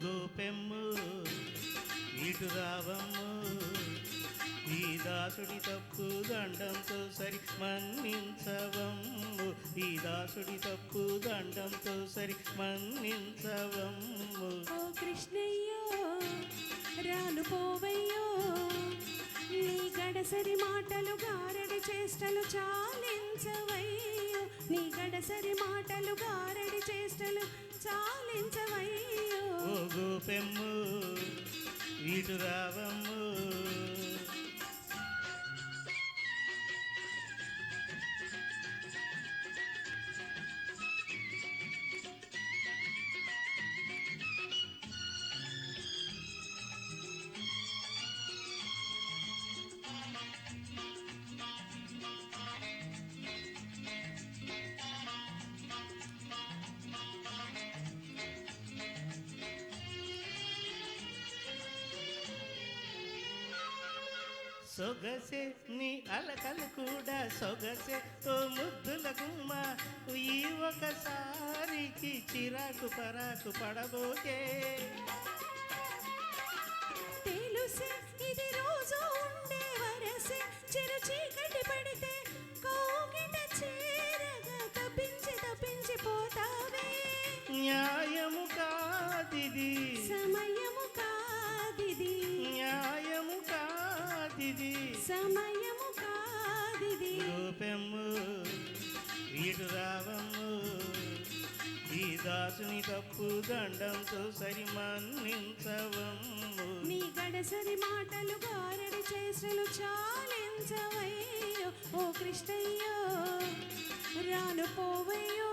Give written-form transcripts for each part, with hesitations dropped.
గోపెమ్ము ఇటు రావమ్ము, ఈ దాసుడి తప్పు దండంతో సరి మన్నించవమ్ము, ఈ దాసుడి తప్పు దండంతో సరి మన్నించవమ్ము. ఓ కృష్ణయ్యో రాను పోవయ్యో, నీ గడసరి మాటలు గారడి చేష్టలు చాలించవయ్యో, నీ గడసరి మాటలు గారడి చేష్టలు చాలించవయ్యో. ఓ గోపెమ్ము ఇటు రావమ్ము, సొగసే నీ అలకలు కూడా సొగసే ఓ ముద్దుల గుమ్మ, ఈ ఒకసారికి చిరాకు పరాకు పడబోకే. తెలుసే ఇది రోజు ఉండే వరసే, చిరు చీకటి పడితే కోగిట చేరగా తప్పించి తప్పించిపోతావే. న్యాయము కాదిది, సమయము కాదిది, న్యాయము కాదిది, సమయము కాదిది. గోపెమ్ము ఇటు రావమ్ము, ఈ దాసుని తప్పు దండంతో సరి మన్నించవమ్ము. నీ గడసరి మాటలు గారడి చేసలు చాలించవయ్యో, ఓ కృష్ణయ్యో రాను పోవయ్యో.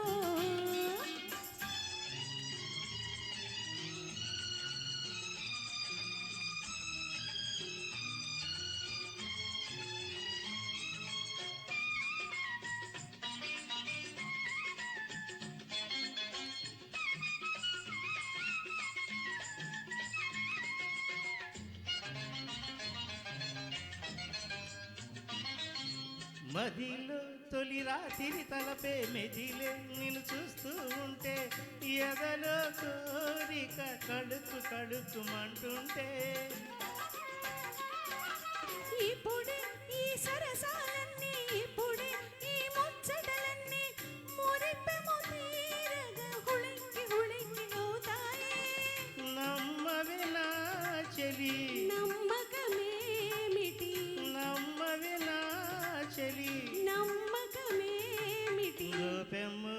మదిలో తొలి రాత్రి తలపే మెదిలే నిన్ను చూస్తూ ఉంటే, ఎదలో కోరిక కడుకు కడుకుమంటుంటే. ఇప్పుడే ఈ సరసాలన్నీ, ఇప్పుడే ఈ ముచ్చటలన్నీ మురిపెము తీరగా హుళింకి హుళింకి అవుతాయి. నమ్మవే నా చెలి, నమ్మకమేమిటి, నమ్మవే నా చెలి, నమ్మకమేమిటి. గోపెమ్ము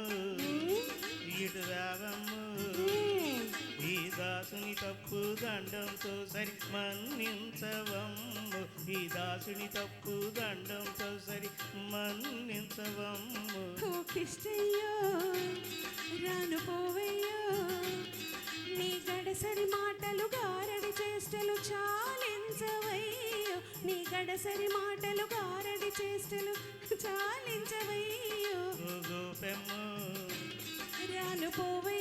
ఇటు రావమ్ము, ఈ దాసుని తప్పు దండంతో సరి మన్నించవమ్ము, ఈ దాసుని తప్పు దండంతో సరి మన్నించవమ్ము. ఓ కృష్ణయ్యో రాను పోవయ్యో, నీ గడసరి మాటలు గారడి చేష్టలు చాలించవయ్యో, నీ గడసరి మాటలు గారడి చేష్టలు చాలించవయ్యో. గోపెమ్ము రాను పోవయ్యో.